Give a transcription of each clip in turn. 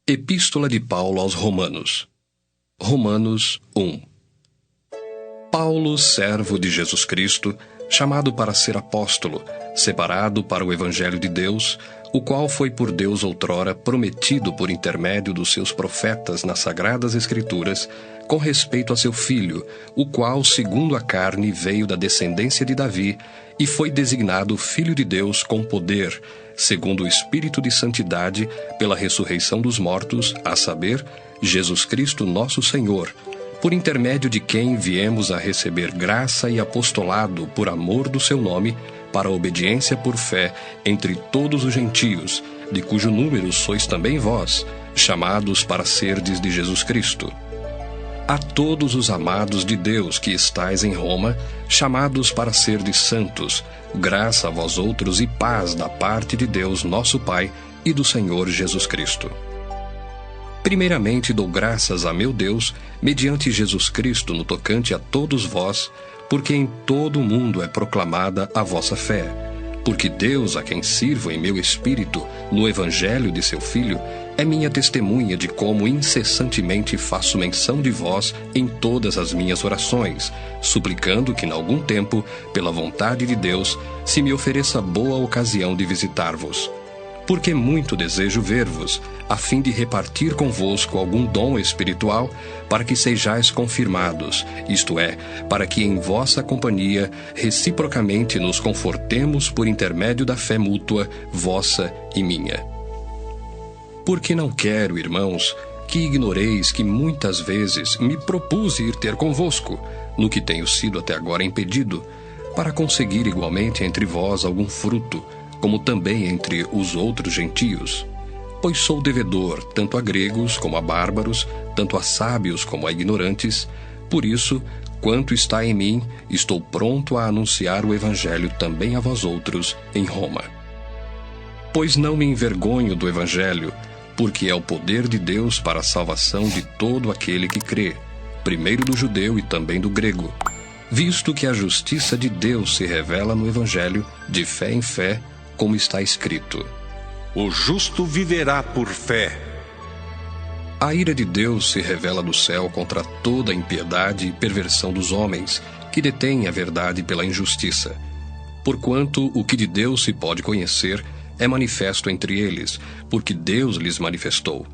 Epístola de Paulo aos Romanos. Romanos 1. Paulo, servo de Jesus Cristo, chamado para ser apóstolo, separado para o Evangelho de Deus, o qual foi por Deus outrora prometido por intermédio dos seus profetas nas Sagradas Escrituras, com respeito a seu Filho, o qual, segundo a carne, veio da descendência de Davi, e foi designado Filho de Deus com poder, segundo o Espírito de Santidade, pela ressurreição dos mortos, a saber, Jesus Cristo nosso Senhor, por intermédio de quem viemos a receber graça e apostolado por amor do seu nome, para a obediência por fé entre todos os gentios, de cujo número sois também vós, chamados para serdes de Jesus Cristo. A todos os amados de Deus que estais em Roma, chamados para serdes santos, graça a vós outros e paz da parte de Deus nosso Pai e do Senhor Jesus Cristo. Primeiramente dou graças a meu Deus, mediante Jesus Cristo no tocante a todos vós, porque em todo o mundo é proclamada a vossa fé. Porque Deus, a quem sirvo em meu espírito, no Evangelho de seu Filho, é minha testemunha de como incessantemente faço menção de vós em todas as minhas orações, suplicando que, em algum tempo, pela vontade de Deus, se me ofereça boa ocasião de visitar-vos. Porque muito desejo ver-vos, a fim de repartir convosco algum dom espiritual, para que sejais confirmados, isto é, para que em vossa companhia reciprocamente nos confortemos por intermédio da fé mútua, vossa e minha. Porque não quero, irmãos, que ignoreis que muitas vezes me propus ir ter convosco, no que tenho sido até agora impedido, para conseguir igualmente entre vós algum fruto, como também entre os outros gentios. Pois sou devedor tanto a gregos como a bárbaros, tanto a sábios como a ignorantes. Por isso, quanto está em mim, estou pronto a anunciar o Evangelho também a vós outros em Roma. Pois não me envergonho do Evangelho, porque é o poder de Deus para a salvação de todo aquele que crê, primeiro do judeu e também do grego, visto que a justiça de Deus se revela no Evangelho, de fé em fé, como está escrito: o justo viverá por fé. A ira de Deus se revela do céu contra toda a impiedade e perversão dos homens, que detêm a verdade pela injustiça. Porquanto o que de Deus se pode conhecer é manifesto entre eles, porque Deus lhes manifestou.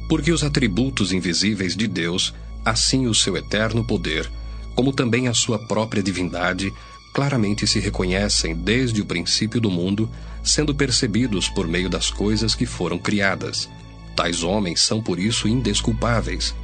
Porque os atributos invisíveis de Deus, assim o seu eterno poder, como também a sua própria divindade, claramente se reconhecem desde o princípio do mundo, sendo percebidos por meio das coisas que foram criadas. Tais homens são por isso indesculpáveis.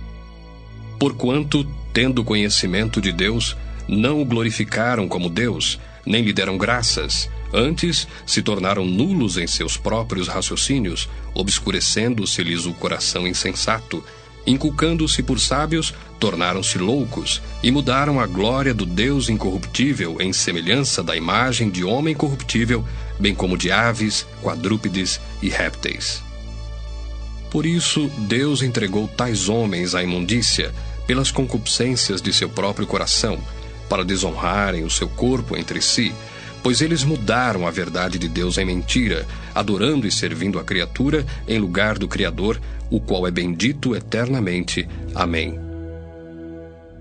Porquanto, tendo conhecimento de Deus, não o glorificaram como Deus, nem lhe deram graças. Antes, se tornaram nulos em seus próprios raciocínios, obscurecendo-se-lhes o coração insensato. Inculcando-se por sábios, tornaram-se loucos, e mudaram a glória do Deus incorruptível em semelhança da imagem de homem corruptível, bem como de aves, quadrúpedes e répteis. Por isso, Deus entregou tais homens à imundícia, pelas concupiscências de seu próprio coração, para desonrarem o seu corpo entre si, pois eles mudaram a verdade de Deus em mentira, adorando e servindo a criatura em lugar do Criador, o qual é bendito eternamente. Amém.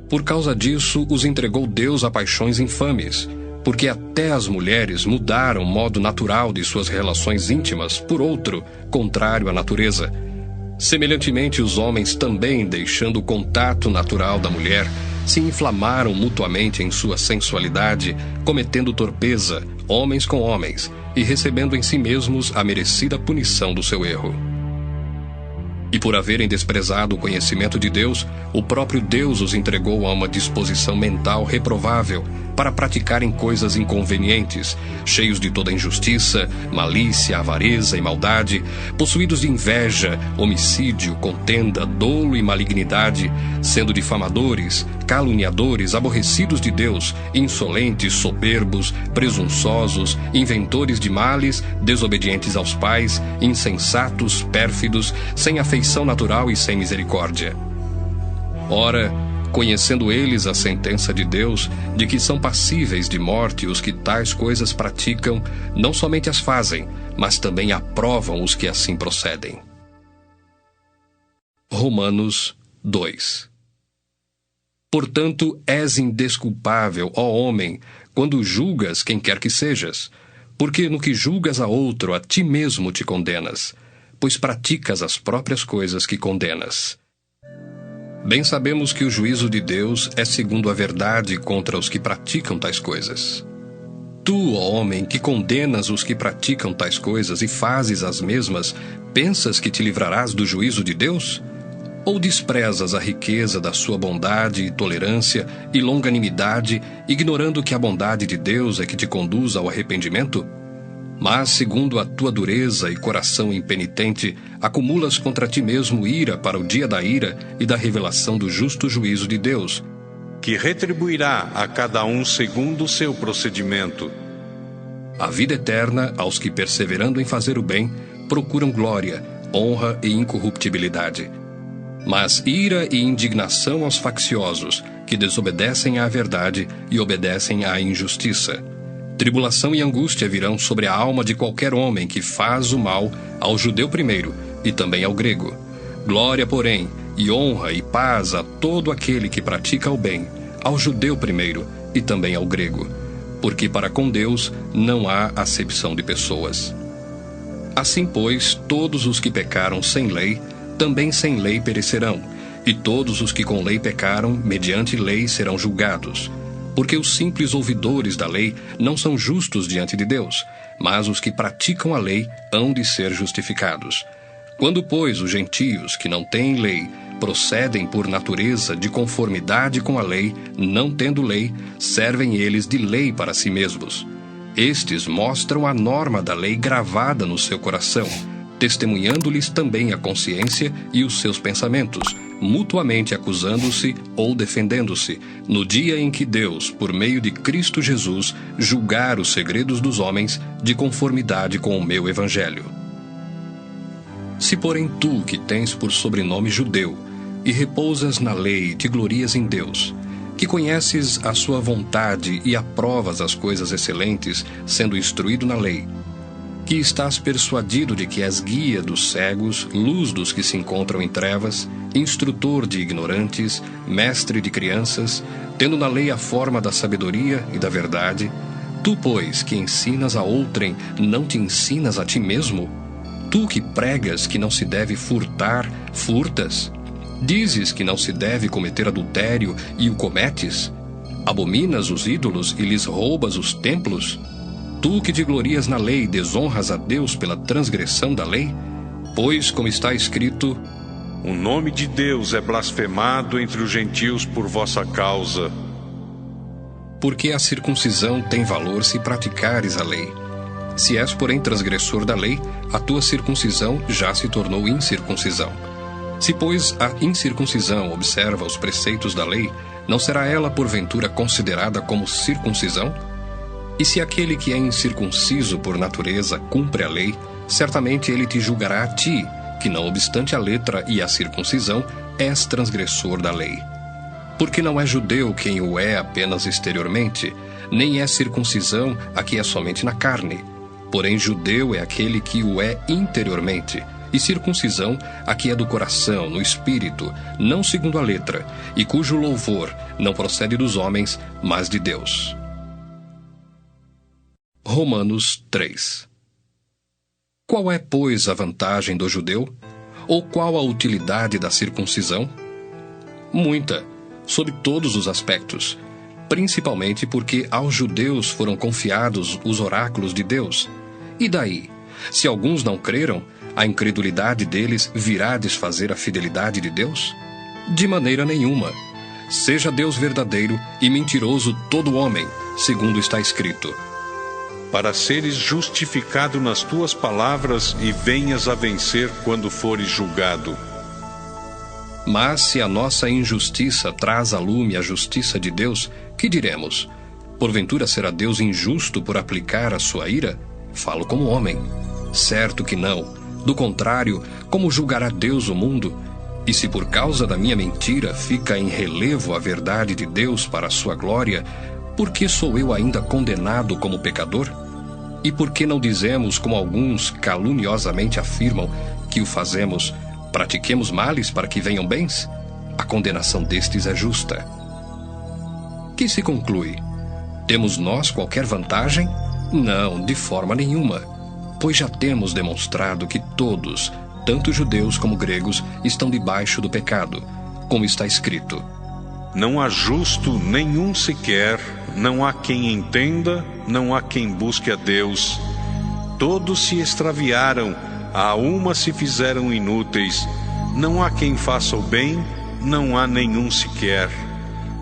Por causa disso, os entregou Deus a paixões infames, porque até as mulheres mudaram o modo natural de suas relações íntimas por outro, contrário à natureza. Semelhantemente, os homens também, deixando o contato natural da mulher, se inflamaram mutuamente em sua sensualidade, cometendo torpeza, homens com homens, e recebendo em si mesmos a merecida punição do seu erro. E por haverem desprezado o conhecimento de Deus, o próprio Deus os entregou a uma disposição mental reprovável, para praticarem coisas inconvenientes, cheios de toda injustiça, malícia, avareza e maldade, possuídos de inveja, homicídio, contenda, dolo e malignidade, sendo difamadores, caluniadores, aborrecidos de Deus, insolentes, soberbos, presunçosos, inventores de males, desobedientes aos pais, insensatos, pérfidos, sem afeição natural e sem misericórdia. Ora, conhecendo eles a sentença de Deus, de que são passíveis de morte os que tais coisas praticam, não somente as fazem, mas também aprovam os que assim procedem. Romanos 2. Portanto, és indesculpável, ó homem, quando julgas quem quer que sejas, porque no que julgas a outro, a ti mesmo te condenas, pois praticas as próprias coisas que condenas. Bem sabemos que o juízo de Deus é segundo a verdade contra os que praticam tais coisas. Tu, ó homem, que condenas os que praticam tais coisas e fazes as mesmas, pensas que te livrarás do juízo de Deus? Ou desprezas a riqueza da sua bondade e tolerância e longanimidade, ignorando que a bondade de Deus é que te conduz ao arrependimento? Mas, segundo a tua dureza e coração impenitente, acumulas contra ti mesmo ira para o dia da ira e da revelação do justo juízo de Deus, que retribuirá a cada um segundo o seu procedimento. A vida eterna aos que, perseverando em fazer o bem, procuram glória, honra e incorruptibilidade. Mas ira e indignação aos facciosos, que desobedecem à verdade e obedecem à injustiça. Tribulação e angústia virão sobre a alma de qualquer homem que faz o mal, ao judeu primeiro e também ao grego. Glória, porém, e honra e paz a todo aquele que pratica o bem, ao judeu primeiro e também ao grego, porque para com Deus não há acepção de pessoas. Assim, pois, todos os que pecaram sem lei, também sem lei perecerão, e todos os que com lei pecaram, mediante lei serão julgados. Porque os simples ouvidores da lei não são justos diante de Deus, mas os que praticam a lei hão de ser justificados. Quando, pois, os gentios, que não têm lei, procedem por natureza de conformidade com a lei, não tendo lei, servem eles de lei para si mesmos. Estes mostram a norma da lei gravada no seu coração, testemunhando-lhes também a consciência e os seus pensamentos, mutuamente acusando-se ou defendendo-se, no dia em que Deus, por meio de Cristo Jesus, julgar os segredos dos homens de conformidade com o meu evangelho. Se, porém, tu, que tens por sobrenome judeu, e repousas na lei e te glorias em Deus, que conheces a sua vontade e aprovas as coisas excelentes, sendo instruído na lei, que estás persuadido de que és guia dos cegos, luz dos que se encontram em trevas, instrutor de ignorantes, mestre de crianças, tendo na lei a forma da sabedoria e da verdade, tu, pois, que ensinas a outrem, não te ensinas a ti mesmo? Tu que pregas que não se deve furtar, furtas? Dizes que não se deve cometer adultério e o cometes? Abominas os ídolos e lhes roubas os templos? Tu que te glorias na lei, desonras a Deus pela transgressão da lei? Pois, como está escrito, o nome de Deus é blasfemado entre os gentios por vossa causa. Porque a circuncisão tem valor se praticares a lei. Se és, porém, transgressor da lei, a tua circuncisão já se tornou incircuncisão. Se, pois, a incircuncisão observa os preceitos da lei, não será ela, porventura, considerada como circuncisão? E se aquele que é incircunciso por natureza cumpre a lei, certamente ele te julgará a ti, que não obstante a letra e a circuncisão, és transgressor da lei. Porque não é judeu quem o é apenas exteriormente, nem é circuncisão a que é somente na carne. Porém judeu é aquele que o é interiormente, e circuncisão a que é do coração, no espírito, não segundo a letra, e cujo louvor não procede dos homens, mas de Deus. Romanos 3. Qual é, pois, a vantagem do judeu? Ou qual a utilidade da circuncisão? Muita, sob todos os aspectos, principalmente porque aos judeus foram confiados os oráculos de Deus. E daí? Se alguns não creram, a incredulidade deles virá desfazer a fidelidade de Deus? De maneira nenhuma. Seja Deus verdadeiro e mentiroso todo homem, segundo está escrito: para seres justificado nas tuas palavras e venhas a vencer quando fores julgado. Mas se a nossa injustiça traz à lume a justiça de Deus, que diremos? Porventura será Deus injusto por aplicar a sua ira? Falo como homem. Certo que não. Do contrário, como julgará Deus o mundo? E se por causa da minha mentira fica em relevo a verdade de Deus para a sua glória, por que sou eu ainda condenado como pecador? E por que não dizemos, como alguns caluniosamente afirmam, que o fazemos Pratiquemos males para que venham bens? A condenação destes é justa. Que se conclui? Temos nós qualquer vantagem? Não, de forma nenhuma, pois já temos demonstrado que todos, tanto judeus como gregos, estão debaixo do pecado, como está escrito: Não há justo nenhum sequer, não há quem entenda, não há quem busque a Deus. Todos se extraviaram, a uma se fizeram inúteis. Não há quem faça o bem, não há nenhum sequer.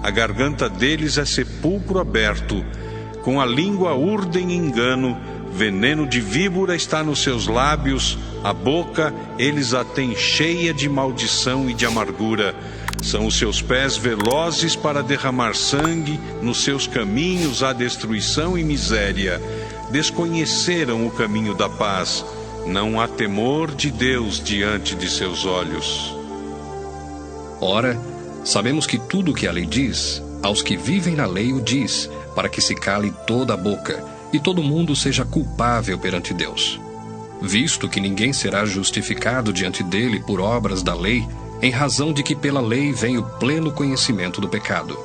A garganta deles é sepulcro aberto, com a língua urdem engano, veneno de víbora está nos seus lábios, a boca eles a têm cheia de maldição e de amargura. São os seus pés velozes para derramar sangue, nos seus caminhos há destruição e miséria. Desconheceram o caminho da paz, não há temor de Deus diante de seus olhos. Ora, sabemos que tudo o que a lei diz, aos que vivem na lei o diz, para que se cale toda a boca, e todo mundo seja culpável perante Deus. Visto que ninguém será justificado diante dele por obras da lei, em razão de que pela lei vem o pleno conhecimento do pecado.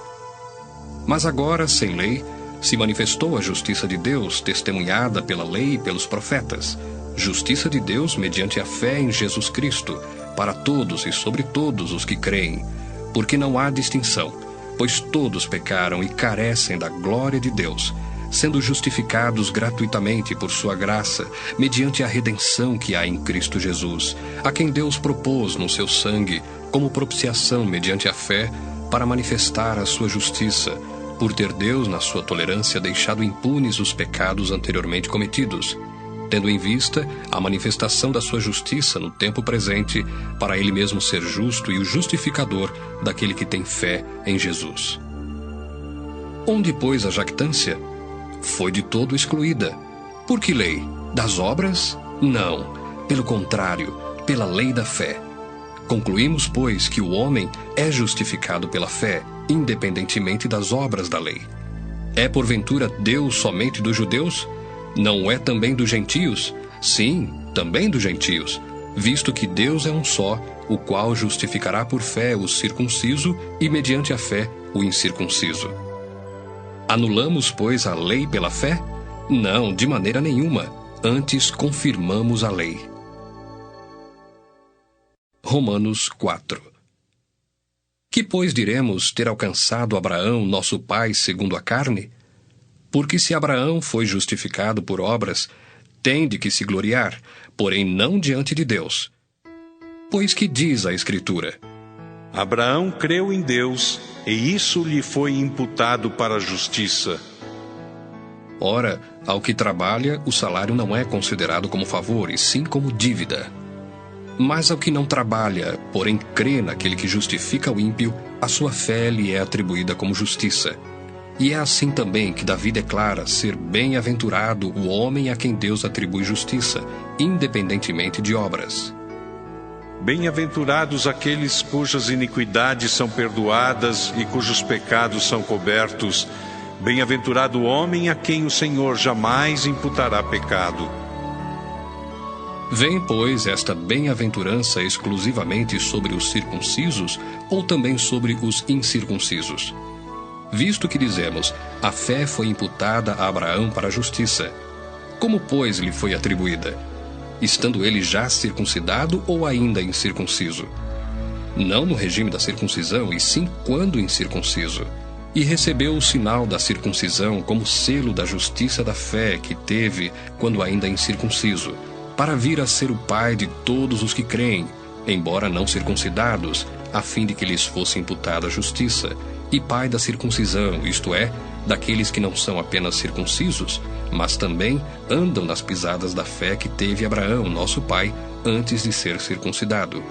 Mas agora, sem lei, se manifestou a justiça de Deus, testemunhada pela lei e pelos profetas, justiça de Deus mediante a fé em Jesus Cristo, para todos e sobre todos os que creem, porque não há distinção, pois todos pecaram e carecem da glória de Deus, sendo justificados gratuitamente por sua graça, mediante a redenção que há em Cristo Jesus, a quem Deus propôs no seu sangue, como propiciação mediante a fé, para manifestar a sua justiça, por ter Deus, na sua tolerância, deixado impunes os pecados anteriormente cometidos, tendo em vista a manifestação da sua justiça no tempo presente, para ele mesmo ser justo e o justificador daquele que tem fé em Jesus. Onde, pois, a jactância? Foi de todo excluída. Por que lei? Das obras? Não. Pelo contrário, pela lei da fé. Concluímos, pois, que o homem é justificado pela fé, independentemente das obras da lei. É porventura Deus somente dos judeus? Não é também dos gentios? Sim, também dos gentios, visto que Deus é um só, o qual justificará por fé o circunciso e mediante a fé o incircunciso. Anulamos, pois, a lei pela fé? Não, de maneira nenhuma. Antes confirmamos a lei. Romanos 4. Que, pois, diremos ter alcançado Abraão, nosso pai, segundo a carne? Porque se Abraão foi justificado por obras, tem de que se gloriar, porém não diante de Deus. Pois que diz a Escritura? Abraão creu em Deus, e isso lhe foi imputado para a justiça. Ora, ao que trabalha, o salário não é considerado como favor, e sim como dívida. Mas ao que não trabalha, porém crê naquele que justifica o ímpio, a sua fé lhe é atribuída como justiça. E é assim também que Davi declara ser bem-aventurado o homem a quem Deus atribui justiça, independentemente de obras. Bem-aventurados aqueles cujas iniquidades são perdoadas e cujos pecados são cobertos. Bem-aventurado o homem a quem o Senhor jamais imputará pecado. Vem, pois, esta bem-aventurança exclusivamente sobre os circuncisos ou também sobre os incircuncisos? Visto que dizemos, a fé foi imputada a Abraão para a justiça. Como, pois, lhe foi atribuída? Estando ele já circuncidado ou ainda incircunciso? Não no regime da circuncisão, e sim quando incircunciso. E recebeu o sinal da circuncisão como selo da justiça da fé que teve quando ainda incircunciso, para vir a ser o pai de todos os que creem, embora não circuncidados, a fim de que lhes fosse imputada a justiça, e pai da circuncisão, isto é, daqueles que não são apenas circuncisos, mas também andam nas pisadas da fé que teve Abraão, nosso pai, antes de ser circuncidado.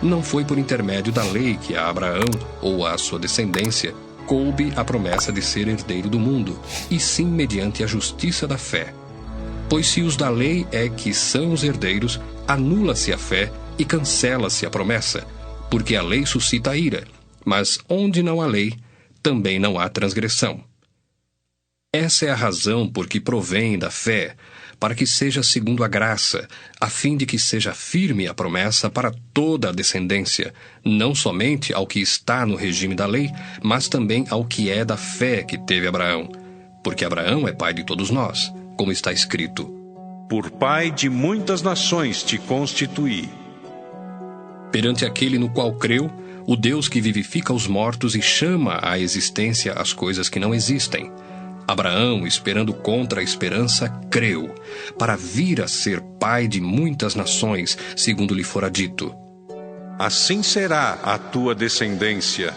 Não foi por intermédio da lei que a Abraão, ou à sua descendência, coube a promessa de ser herdeiro do mundo, e sim mediante a justiça da fé. Pois se os da lei é que são os herdeiros, anula-se a fé e cancela-se a promessa, porque a lei suscita a ira, mas onde não há lei, também não há transgressão. Essa é a razão por que provém da fé, para que seja segundo a graça, a fim de que seja firme a promessa para toda a descendência, não somente ao que está no regime da lei, mas também ao que é da fé que teve Abraão. Porque Abraão é pai de todos nós, como está escrito: Por pai de muitas nações te constituí. Perante aquele no qual creu, o Deus que vivifica os mortos e chama à existência as coisas que não existem. Abraão, esperando contra a esperança, creu, para vir a ser pai de muitas nações, segundo lhe fora dito: Assim será a tua descendência.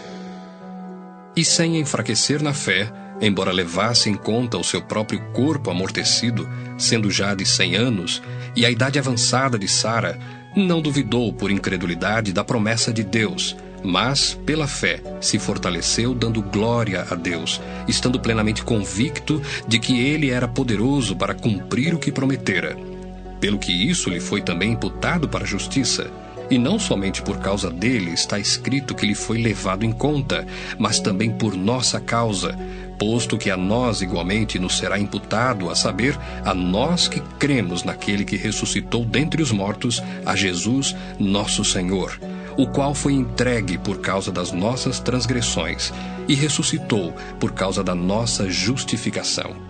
E sem enfraquecer na fé, embora levasse em conta o seu próprio corpo amortecido, sendo já de 100 anos, e a idade avançada de Sara, não duvidou por incredulidade da promessa de Deus, mas, pela fé, se fortaleceu dando glória a Deus, estando plenamente convicto de que ele era poderoso para cumprir o que prometera. Pelo que isso lhe foi também imputado para a justiça. E não somente por causa dele está escrito que lhe foi levado em conta, mas também por nossa causa, posto que a nós igualmente nos será imputado, a saber, a nós que cremos naquele que ressuscitou dentre os mortos, a Jesus, nosso Senhor, o qual foi entregue por causa das nossas transgressões e ressuscitou por causa da nossa justificação.